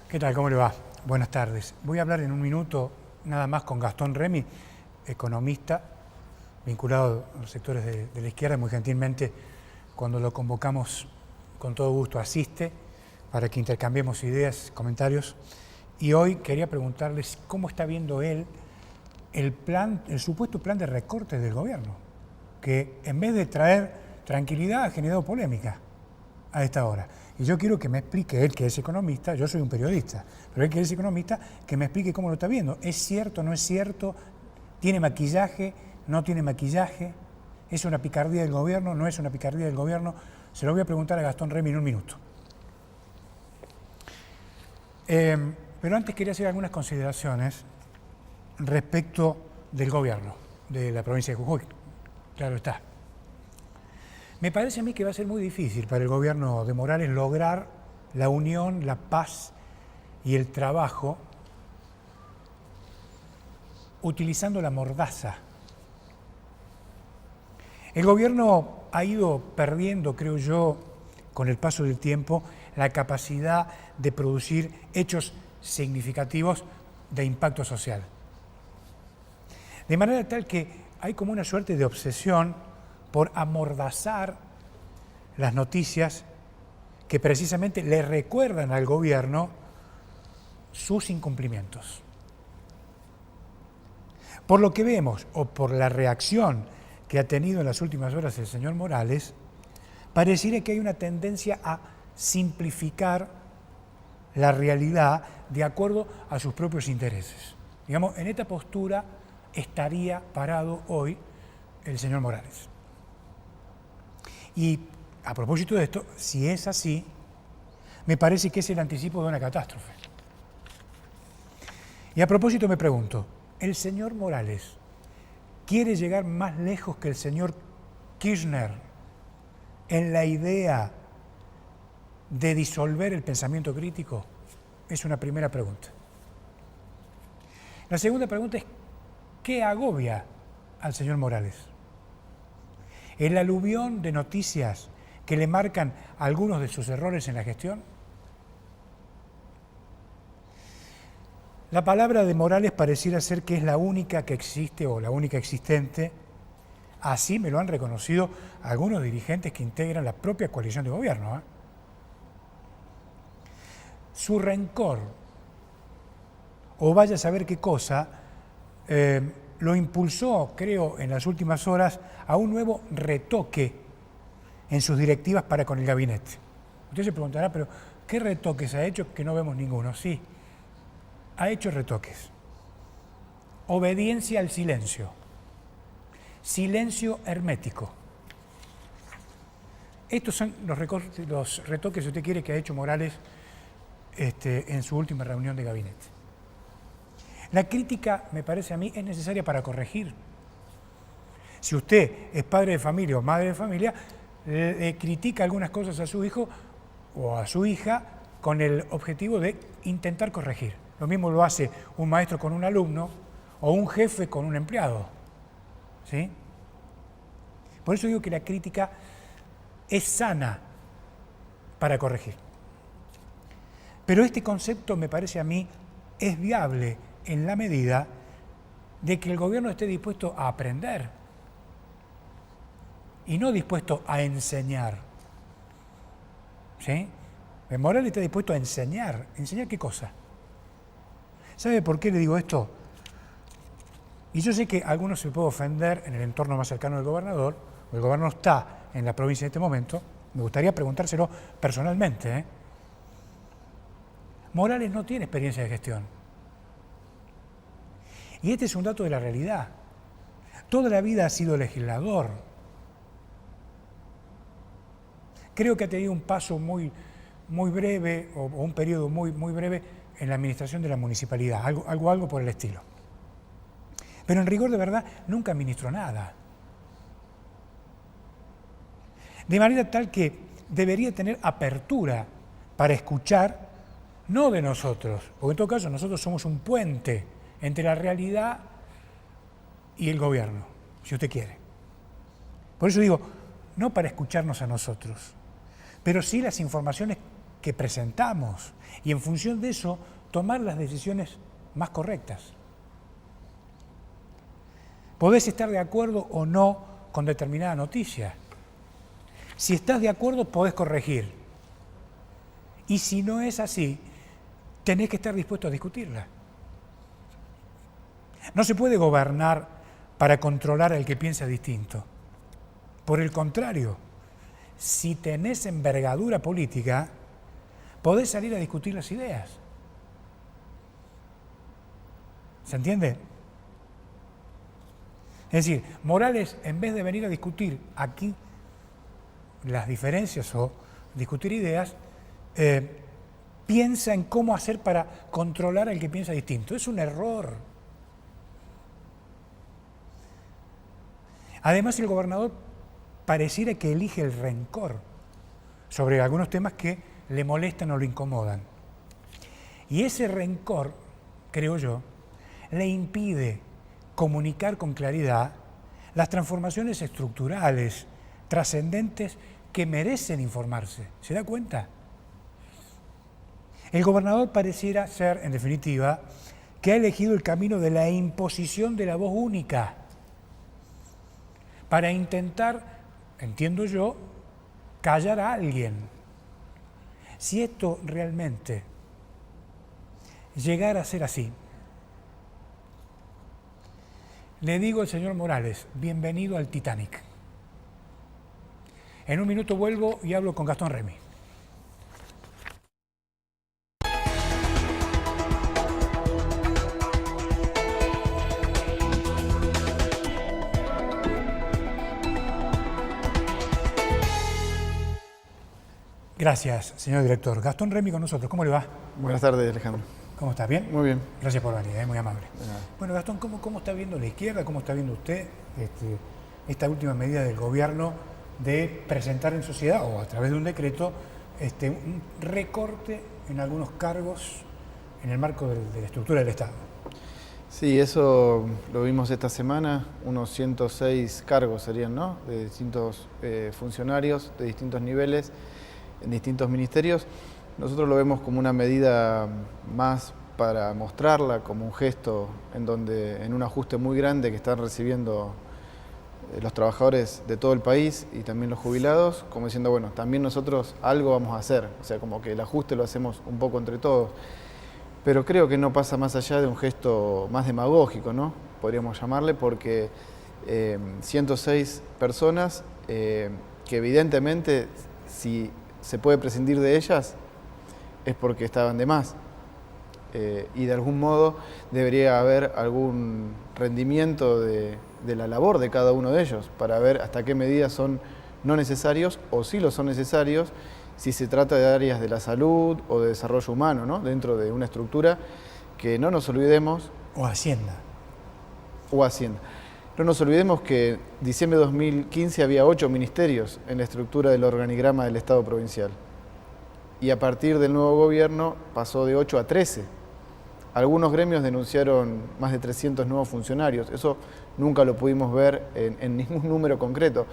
¿Qué tal? ¿Cómo le va? Buenas tardes. Voy a hablar en un minuto nada más con Gastón Remy, economista, vinculado a los sectores de la izquierda. Muy gentilmente, cuando lo convocamos, con todo gusto asiste para que intercambiemos ideas, comentarios. Y hoy quería preguntarles cómo está viendo él el supuesto plan de recortes del gobierno, que en vez de traer tranquilidad ha generado polémica a esta hora. Y yo quiero que me explique él, que es economista, yo soy un periodista, pero él que es economista, que me explique cómo lo está viendo. ¿Es cierto, no es cierto? ¿Tiene maquillaje, no tiene maquillaje? ¿Es una picardía del gobierno, no es una picardía del gobierno? Se lo voy a preguntar a Gastón Remy en un minuto. Pero antes quería hacer algunas consideraciones respecto del gobierno de la provincia de Jujuy. Claro está. Me parece a mí que va a ser muy difícil para el gobierno de Morales lograr la unión, la paz y el trabajo utilizando la mordaza. El gobierno ha ido perdiendo, creo yo, con el paso del tiempo, la capacidad de producir hechos significativos de impacto social. De manera tal que hay como una suerte de obsesión por amordazar las noticias que precisamente le recuerdan al gobierno sus incumplimientos. Por lo que vemos, o por la reacción que ha tenido en las últimas horas el señor Morales, pareciera que hay una tendencia a simplificar la realidad de acuerdo a sus propios intereses. Digamos, en esta postura estaría parado hoy el señor Morales. Y a propósito de esto, si es así, me parece que es el anticipo de una catástrofe. Y a propósito me pregunto, ¿el señor Morales quiere llegar más lejos que el señor Kirchner en la idea de disolver el pensamiento crítico? Es una primera pregunta. La segunda pregunta es, ¿qué agobia al señor Morales? ¿El aluvión de noticias que le marcan algunos de sus errores en la gestión? La palabra de Morales pareciera ser que es la única que existe o la única existente. Así me lo han reconocido algunos dirigentes que integran la propia coalición de gobierno. Su rencor, o vaya a saber qué cosa, lo impulsó, creo, en las últimas horas a un nuevo retoque en sus directivas para con el gabinete. Usted se preguntará, pero ¿qué retoques ha hecho que no vemos ninguno? Sí, ha hecho retoques. Obediencia al silencio. Silencio hermético. Estos son los retoques, si usted quiere, que ha hecho Morales en su última reunión de gabinete. La crítica, me parece a mí, es necesaria para corregir. Si usted es padre de familia o madre de familia, critica algunas cosas a su hijo o a su hija con el objetivo de intentar corregir. Lo mismo lo hace un maestro con un alumno o un jefe con un empleado. ¿Sí? Por eso digo que la crítica es sana para corregir. Pero este concepto, me parece a mí, es viable en la medida de que el gobierno esté dispuesto a aprender y no dispuesto a enseñar. ¿Sí? Morales está dispuesto a enseñar. ¿Enseñar qué cosa? ¿Sabe por qué le digo esto? Y yo sé que algunos se pueden ofender en el entorno más cercano del gobernador, o el gobernador está en la provincia en este momento, me gustaría preguntárselo personalmente. Morales no tiene experiencia de gestión. Y este es un dato de la realidad. Toda la vida ha sido legislador. Creo que ha tenido un paso muy breve, o un periodo muy breve en la administración de la municipalidad, algo por el estilo. Pero en rigor de verdad nunca administró nada. De manera tal que debería tener apertura para escuchar, no de nosotros, porque en todo caso nosotros somos un puente entre la realidad y el gobierno, si usted quiere. Por eso digo, no para escucharnos a nosotros, pero sí las informaciones que presentamos y en función de eso tomar las decisiones más correctas. Podés estar de acuerdo o no con determinada noticia. Si estás de acuerdo, podés corregir. Y si no es así, tenés que estar dispuesto a discutirla. No se puede gobernar para controlar al que piensa distinto. Por el contrario, si tenés envergadura política, podés salir a discutir las ideas. ¿Se entiende? Es decir, Morales, en vez de venir a discutir aquí las diferencias o discutir ideas, piensa en cómo hacer para controlar al que piensa distinto. Es un error. Además, el gobernador pareciera que elige el rencor sobre algunos temas que le molestan o le incomodan. Y ese rencor, creo yo, le impide comunicar con claridad las transformaciones estructurales, trascendentes, que merecen informarse. ¿Se da cuenta? El gobernador pareciera ser, en definitiva, que ha elegido el camino de la imposición de la voz única para intentar, entiendo yo, callar a alguien. Si esto realmente llegara a ser así, le digo al señor Morales, bienvenido al Titanic. En un minuto vuelvo y hablo con Gastón Remy. Gracias, señor director. Gastón Remy con nosotros. ¿Cómo le va? Buenas tardes, Alejandro. ¿Cómo está? ¿Bien? Muy bien. Gracias por venir, muy amable. Bueno, Gastón, ¿cómo está viendo la izquierda? ¿Cómo está viendo usted esta última medida del gobierno de presentar en sociedad, o a través de un decreto, un recorte en algunos cargos en el marco de la estructura del Estado? Sí, eso lo vimos esta semana, unos 106 cargos serían, ¿no? De distintos funcionarios, de distintos niveles, en distintos ministerios. Nosotros lo vemos como una medida más para mostrarla, como un gesto en un ajuste muy grande que están recibiendo los trabajadores de todo el país y también los jubilados, como diciendo, bueno, también nosotros algo vamos a hacer, o sea, como que el ajuste lo hacemos un poco entre todos. Pero creo que no pasa más allá de un gesto más demagógico, ¿no? Podríamos llamarle, porque 106 personas que evidentemente, si se puede prescindir de ellas, es porque estaban de más. Y de algún modo debería haber algún rendimiento de la labor de cada uno de ellos para ver hasta qué medidas son no necesarios o si lo son necesarios si se trata de áreas de la salud o de desarrollo humano, ¿no? Dentro de una estructura que no nos olvidemos... O Hacienda. O Hacienda. No nos olvidemos que en diciembre de 2015 había 8 ministerios en la estructura del organigrama del Estado provincial. Y a partir del nuevo gobierno pasó de 8 a 13. Algunos gremios denunciaron más de 300 nuevos funcionarios. Eso nunca lo pudimos ver en ningún número concreto.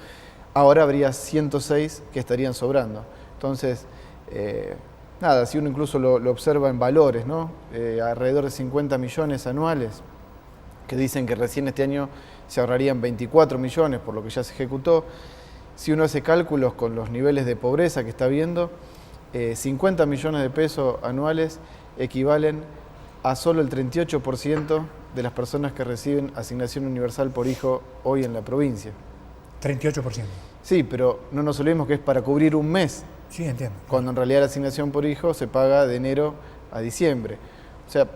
Ahora habría 106 que estarían sobrando. Entonces, nada, si uno incluso lo observa en valores, ¿no? Alrededor de 50 millones anuales, que dicen que recién este año se ahorrarían 24 millones por lo que ya se ejecutó. Si uno hace cálculos con los niveles de pobreza que está viendo, 50 millones de pesos anuales equivalen a solo el 38% de las personas que reciben asignación universal por hijo hoy en la provincia. 38%. Sí, pero no nos olvidemos que es para cubrir un mes. Sí, entiendo. Cuando en realidad la asignación por hijo se paga de enero a diciembre. O sea,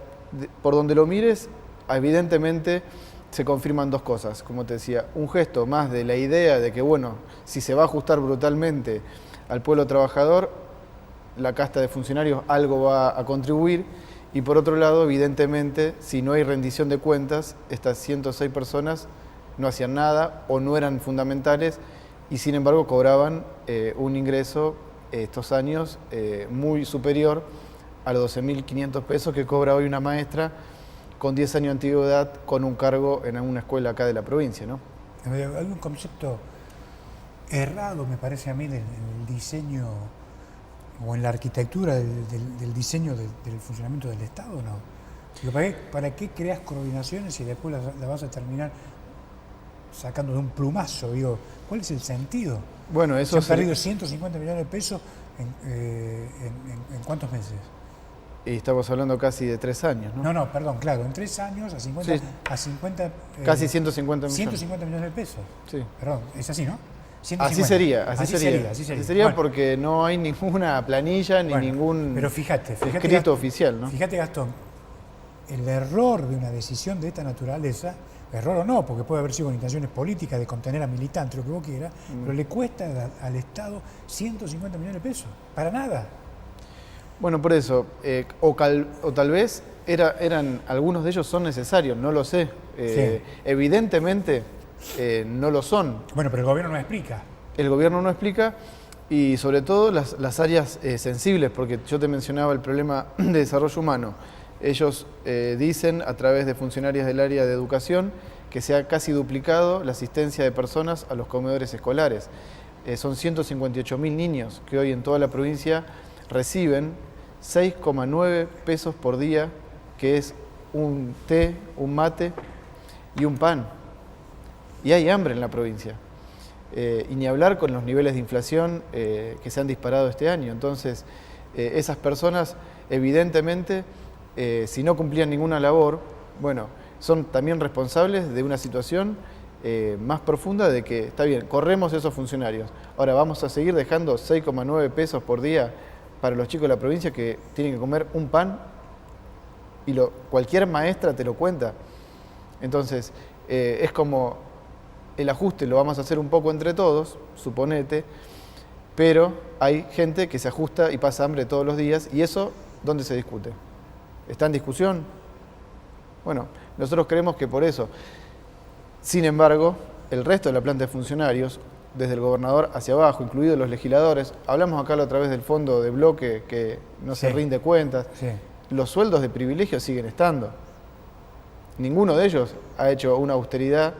por donde lo mires, evidentemente se confirman dos cosas. Como te decía, un gesto más de la idea de que, bueno, si se va a ajustar brutalmente al pueblo trabajador, la casta de funcionarios algo va a contribuir. Y por otro lado, evidentemente, si no hay rendición de cuentas, estas 106 personas no hacían nada o no eran fundamentales y sin embargo cobraban un ingreso estos años muy superior a los 12.500 pesos que cobra hoy una maestra con 10 años de antigüedad con un cargo en alguna escuela acá de la provincia, ¿no? Hay un concepto errado, me parece a mí, del diseño o en la arquitectura del diseño del funcionamiento del Estado, ¿no? Digo, ¿para qué creas coordinaciones y después la vas a terminar sacando de un plumazo? Digo, ¿cuál es el sentido? Bueno, eso se han perdido 150 millones de pesos en ¿cuántos meses? Y estamos hablando casi de 3 años, ¿no? No, perdón, claro, en 3 años a 50... Sí. A 50 casi 150 millones. 150 millones de pesos. Sí. Perdón, es así, ¿no? 150. Así sería Bueno, porque no hay ninguna planilla ni ningún pero fíjate, escrito oficial, ¿no? Fíjate, Gastón, el error de una decisión de esta naturaleza, error o no, porque puede haber sido con intenciones políticas de contener a militantes, lo que vos quieras, pero le cuesta al Estado 150 millones de pesos, para nada. Bueno, por eso, o tal vez eran algunos de ellos son necesarios, no lo sé. Sí. Evidentemente no lo son. Bueno, pero el gobierno no explica. El gobierno no explica y sobre todo las áreas sensibles, porque yo te mencionaba el problema de desarrollo humano. Ellos dicen a través de funcionarias del área de educación que se ha casi duplicado la asistencia de personas a los comedores escolares. Son 158.000 niños que hoy en toda la provincia reciben 6,9 pesos por día, que es un té, un mate y un pan. Y hay hambre en la provincia. Y ni hablar con los niveles de inflación que se han disparado este año. Entonces, esas personas, evidentemente, si no cumplían ninguna labor, bueno, son también responsables de una situación más profunda de que, está bien, corremos esos funcionarios. Ahora vamos a seguir dejando 6,9 pesos por día para los chicos de la provincia que tienen que comer un pan y cualquier maestra te lo cuenta. Entonces, es como el ajuste lo vamos a hacer un poco entre todos, suponete, pero hay gente que se ajusta y pasa hambre todos los días y eso, ¿dónde se discute? ¿Está en discusión? Bueno, nosotros creemos que por eso. Sin embargo, el resto de la planta de funcionarios, desde el gobernador hacia abajo, incluidos los legisladores, hablamos acá a través del fondo de bloque que no se rinde cuentas, los sueldos de privilegio siguen estando. Ninguno de ellos ha hecho una austeridad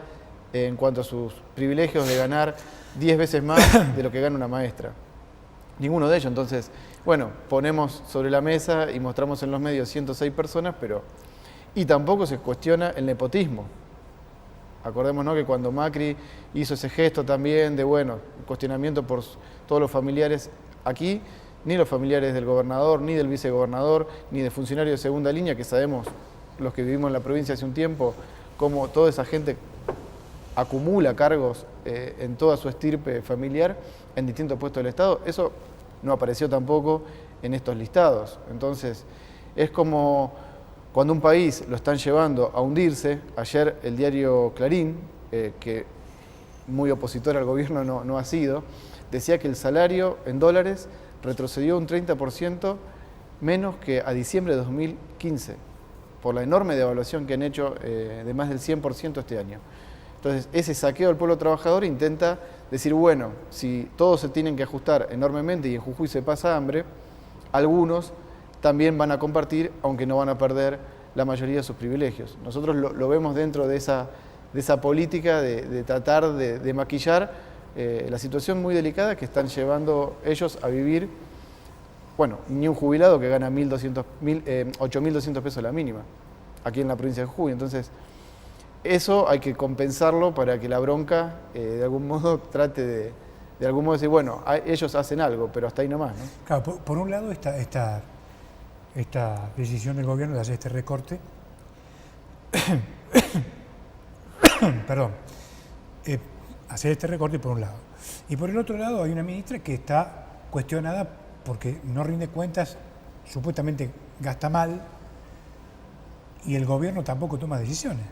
en cuanto a sus privilegios de ganar 10 veces más de lo que gana una maestra. Ninguno de ellos. Entonces, bueno, ponemos sobre la mesa y mostramos en los medios 106 personas, pero... Y tampoco se cuestiona el nepotismo. Acordémonos que cuando Macri hizo ese gesto también de, bueno, cuestionamiento por todos los familiares, aquí ni los familiares del gobernador, ni del vicegobernador, ni de funcionarios de segunda línea, que sabemos, los que vivimos en la provincia hace un tiempo, cómo toda esa gente acumula cargos en toda su estirpe familiar en distintos puestos del Estado. Eso no apareció tampoco en estos listados. Entonces, es como cuando un país lo están llevando a hundirse. Ayer el diario Clarín, que muy opositor al gobierno no ha sido, decía que el salario en dólares retrocedió un 30% menos que a diciembre de 2015, por la enorme devaluación que han hecho de más del 100% este año. Entonces, ese saqueo del pueblo trabajador intenta decir, bueno, si todos se tienen que ajustar enormemente y en Jujuy se pasa hambre, algunos también van a compartir, aunque no van a perder la mayoría de sus privilegios. Nosotros lo vemos dentro de esa política de tratar de maquillar la situación muy delicada que están llevando ellos a vivir. Bueno, ni un jubilado que gana 8.200 pesos la mínima, aquí en la provincia de Jujuy. Entonces, eso hay que compensarlo para que la bronca, de algún modo, trate de algún modo decir, bueno, ellos hacen algo, pero hasta ahí nomás, ¿no? Claro, por un lado esta decisión del gobierno de hacer este recorte, perdón, hacer este recorte por un lado. Y por el otro lado hay una ministra que está cuestionada porque no rinde cuentas, supuestamente gasta mal, y el gobierno tampoco toma decisiones.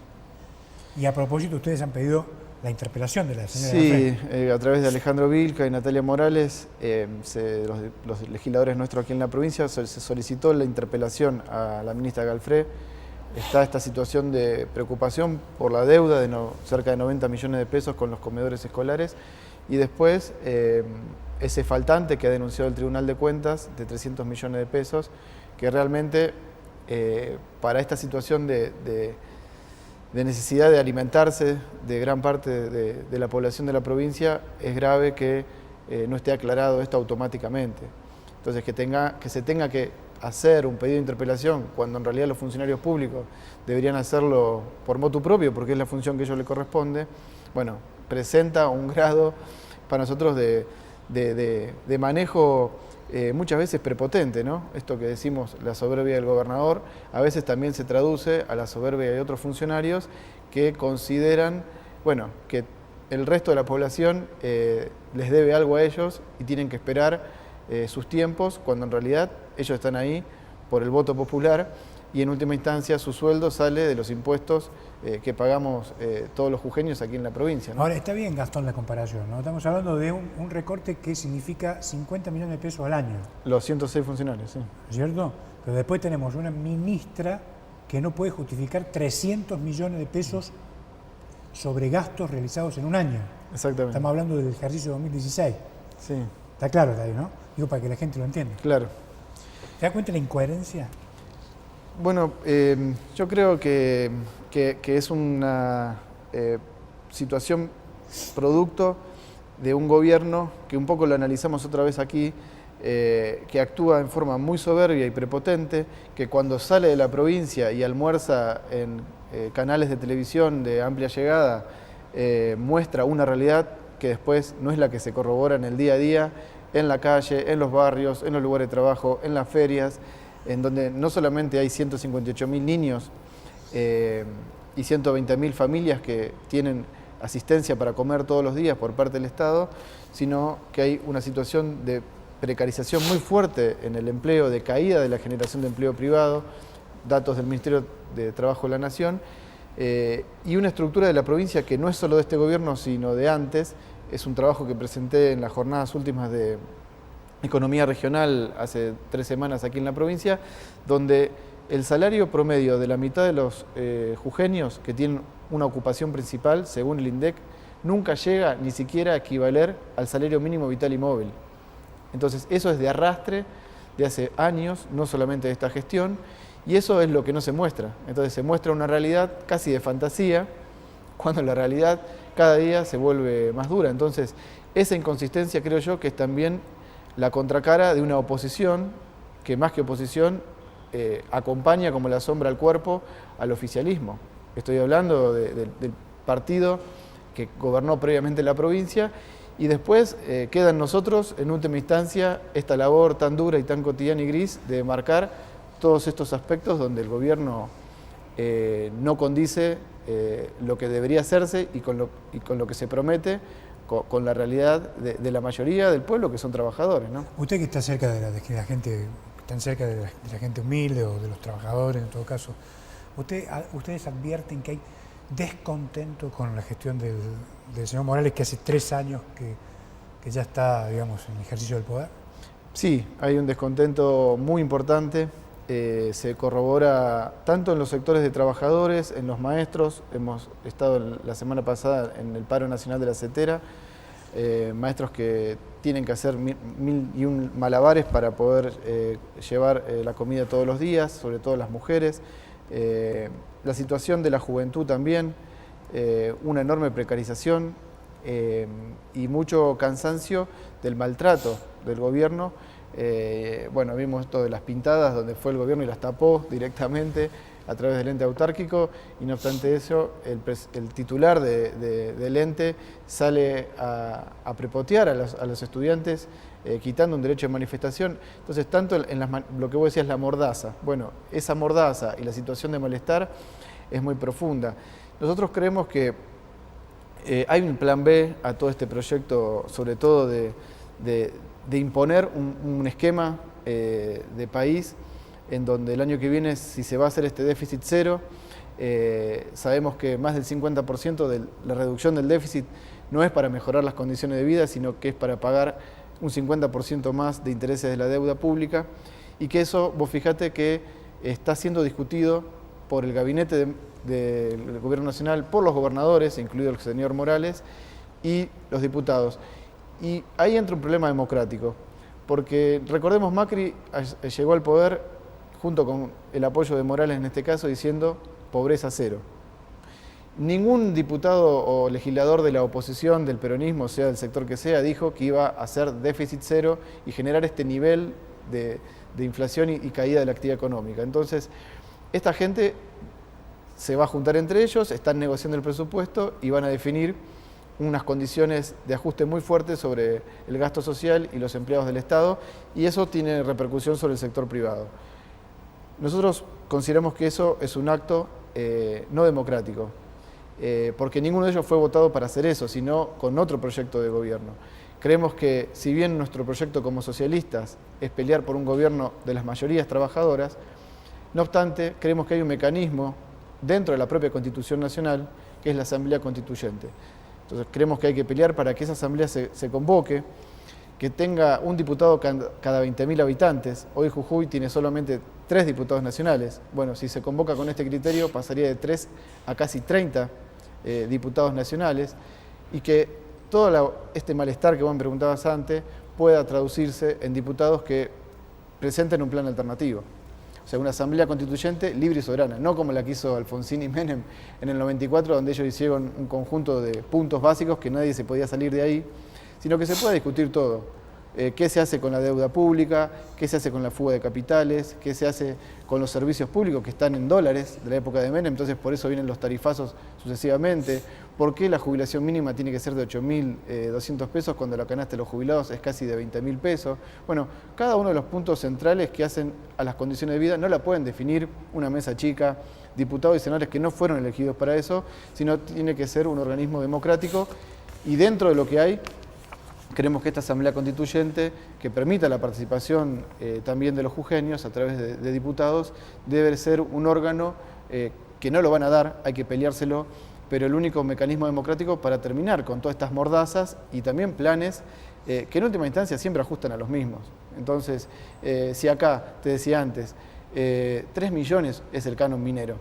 Y a propósito, ustedes han pedido la interpelación de la señora Sí, a través de Alejandro Vilca y Natalia Morales, los legisladores nuestros aquí en la provincia, se solicitó la interpelación a la ministra Galfré. Está esta situación de preocupación por la deuda de cerca de 90 millones de pesos con los comedores escolares y después ese faltante que ha denunciado el Tribunal de Cuentas de 300 millones de pesos, que realmente para esta situación de necesidad de alimentarse de gran parte de la población de la provincia, es grave que no esté aclarado esto automáticamente. Entonces, que se tenga que hacer un pedido de interpelación cuando en realidad los funcionarios públicos deberían hacerlo por motu propio, porque es la función que a ellos les corresponde, bueno, presenta un grado para nosotros de manejo muchas veces prepotente, ¿no? Esto que decimos, la soberbia del gobernador, a veces también se traduce a la soberbia de otros funcionarios que consideran, bueno, que el resto de la población les debe algo a ellos y tienen que esperar sus tiempos, cuando en realidad ellos están ahí por el voto popular y en última instancia su sueldo sale de los impuestos que pagamos todos los jujeños aquí en la provincia, ¿no? Ahora, está bien, Gastón, la comparación, ¿no? Estamos hablando de un recorte que significa 50 millones de pesos al año. Los 106 funcionarios, sí. ¿Cierto? Pero después tenemos una ministra que no puede justificar 300 millones de pesos sobre gastos realizados en un año. Exactamente. Estamos hablando del ejercicio 2016. Sí. Está claro, ahí, ¿no? Digo, para que la gente lo entienda. Claro. ¿Te das cuenta de la incoherencia? Bueno, yo creo que es una situación producto de un gobierno que un poco lo analizamos otra vez aquí, que actúa en forma muy soberbia y prepotente, que cuando sale de la provincia y almuerza en canales de televisión de amplia llegada, muestra una realidad que después no es la que se corrobora en el día a día, en la calle, en los barrios, en los lugares de trabajo, en las ferias, en donde no solamente hay 158.000 niños y 120.000 familias que tienen asistencia para comer todos los días por parte del Estado, sino que hay una situación de precarización muy fuerte en el empleo, de caída de la generación de empleo privado, datos del Ministerio de Trabajo de la Nación, y una estructura de la provincia que no es solo de este gobierno, sino de antes. Es un trabajo que presenté en las jornadas últimas de Economía Regional hace 3 semanas aquí en la provincia, donde el salario promedio de la mitad de los jujeños que tienen una ocupación principal, según el INDEC, nunca llega ni siquiera a equivaler al salario mínimo vital y móvil. Entonces, eso es de arrastre de hace años, no solamente de esta gestión, y eso es lo que no se muestra. Entonces, se muestra una realidad casi de fantasía, cuando la realidad cada día se vuelve más dura. Entonces, esa inconsistencia creo yo que es también la contracara de una oposición que más que oposición acompaña como la sombra al cuerpo al oficialismo. Estoy hablando del partido que gobernó previamente la provincia y después queda en nosotros, en última instancia, esta labor tan dura y tan cotidiana y gris de marcar todos estos aspectos donde el gobierno no condice lo que debería hacerse y con lo que se promete, con la realidad de la mayoría del pueblo, que son trabajadores, ¿no? Usted que está cerca de la gente, tan cerca de la gente humilde o de los trabajadores en todo caso, ¿ustedes advierten que hay descontento con la gestión del señor Morales, que hace 3 años que ya está, digamos, en el ejercicio del poder? Sí, hay un descontento muy importante. Se corrobora tanto en los sectores de trabajadores, en los maestros. Hemos estado la semana pasada en el paro nacional de la CETERA, maestros que tienen que hacer 1001 malabares para poder llevar la comida todos los días, sobre todo las mujeres. La situación de la juventud también, una enorme precarización y mucho cansancio del maltrato del gobierno. Bueno, vimos esto de las pintadas donde fue el gobierno y las tapó directamente a través del ente autárquico, y no obstante eso, el titular del ente sale a prepotear a los estudiantes, quitando un derecho de manifestación. Entonces, tanto en lo que vos decías, la mordaza, bueno, esa mordaza y la situación de malestar es muy profunda. Nosotros creemos que hay un plan B a todo este proyecto, sobre todo de imponer un esquema de país en donde el año que viene, si se va a hacer este déficit cero, sabemos que más del 50% de la reducción del déficit no es para mejorar las condiciones de vida, sino que es para pagar un 50% más de intereses de la deuda pública, y que eso, vos fijate que está siendo discutido por el gabinete del Gobierno Nacional, por los gobernadores, incluido el señor Morales, y los diputados. Y ahí entra un problema democrático, porque recordemos, Macri llegó al poder junto con el apoyo de Morales en este caso, diciendo pobreza cero. Ningún diputado o legislador de la oposición, del peronismo, sea del sector que sea, dijo que iba a hacer déficit cero y generar este nivel de inflación y caída de la actividad económica. Entonces, esta gente se va a juntar entre ellos, están negociando el presupuesto y van a definir unas condiciones de ajuste muy fuertes sobre el gasto social y los empleados del Estado, y eso tiene repercusión sobre el sector privado. Nosotros consideramos que eso es un acto no democrático, porque ninguno de ellos fue votado para hacer eso, sino con otro proyecto de gobierno. Creemos que si bien nuestro proyecto como socialistas es pelear por un gobierno de las mayorías trabajadoras, no obstante, creemos que hay un mecanismo dentro de la propia Constitución Nacional, que es la Asamblea Constituyente. Entonces creemos que hay que pelear para que esa asamblea se convoque, que tenga un diputado cada 20.000 habitantes. Hoy Jujuy tiene solamente 3 diputados nacionales. Bueno, si se convoca con este criterio, pasaría de 3 a casi 30 diputados nacionales, y que todo este malestar que vos me preguntabas antes pueda traducirse en diputados que presenten un plan alternativo. O sea, una asamblea constituyente libre y soberana, no como la que hizo Alfonsín y Menem en el 94, donde ellos hicieron un conjunto de puntos básicos que nadie se podía salir de ahí, sino que se pueda discutir todo. ¿Qué se hace con la deuda pública? ¿Qué se hace con la fuga de capitales? ¿Qué se hace con los servicios públicos que están en dólares de la época de Menem? Entonces por eso vienen los tarifazos sucesivamente. ¿Por qué la jubilación mínima tiene que ser de 8.200 pesos cuando la canasta de los jubilados es casi de 20.000 pesos? Bueno, cada uno de los puntos centrales que hacen a las condiciones de vida no la pueden definir una mesa chica, diputados y senadores que no fueron elegidos para eso, sino tiene que ser un organismo democrático, y dentro de lo que hay, creemos que esta Asamblea Constituyente, que permita la participación también de los jujeños a través de diputados, debe ser un órgano que no lo van a dar, hay que peleárselo, pero el único mecanismo democrático para terminar con todas estas mordazas y también planes que en última instancia siempre ajustan a los mismos. Entonces, si acá, te decía antes, 3 millones es el canon minero,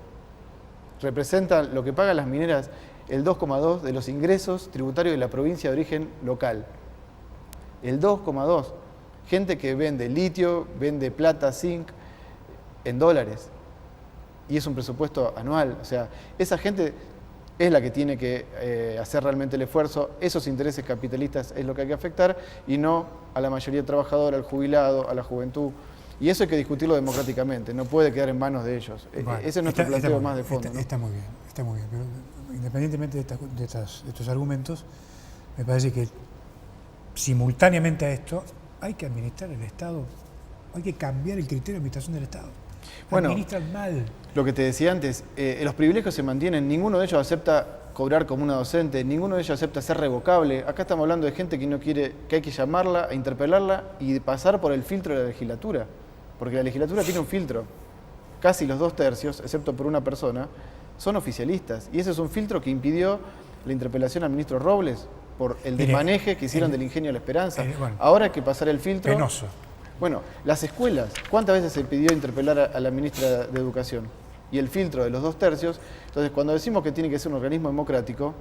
representa lo que pagan las mineras el 2,2 de los ingresos tributarios de la provincia de origen local. El 2,2. Gente que vende litio, vende plata, zinc, en dólares. Y es un presupuesto anual. O sea, esa gente es la que tiene que hacer realmente el esfuerzo. Esos intereses capitalistas es lo que hay que afectar, y no a la mayoría trabajadora, al jubilado, a la juventud. Y eso hay que discutirlo democráticamente, no puede quedar en manos de ellos. Bueno, ese es nuestro planteo más de fondo. Está muy bien, está muy bien. Pero independientemente de estos argumentos, me parece que simultáneamente a esto hay que administrar el Estado, hay que cambiar el criterio de administración del Estado. Bueno, administran mal. Lo que te decía antes, los privilegios se mantienen, ninguno de ellos acepta cobrar como una docente, ninguno de ellos acepta ser revocable. Acá estamos hablando de gente que no quiere, que hay que llamarla, interpelarla y pasar por el filtro de la legislatura, porque la legislatura tiene un filtro. Casi los 2/3, excepto por una persona, son oficialistas, y ese es un filtro que impidió la interpelación al ministro Robles por el desmaneje que hicieron del ingenio de la esperanza. Bueno, ahora hay que pasar el filtro. Penoso. Bueno, las escuelas, ¿cuántas veces se pidió interpelar a la ministra de Educación? Y el filtro de los 2/3, entonces cuando decimos que tiene que ser un organismo democrático,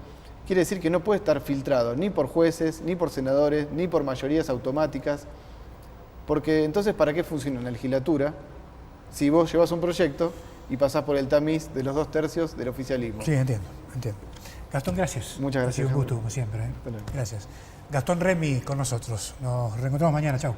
quiere decir que no puede estar filtrado ni por jueces, ni por senadores, ni por mayorías automáticas, porque entonces ¿para qué funciona la legislatura si vos llevas un proyecto y pasás por el tamiz de los 2/3 del oficialismo? Sí, entiendo. Gastón, gracias. Muchas gracias. Ha sido un gusto, como siempre. Gracias. Gastón Remy con nosotros. Nos reencontramos mañana. Chau.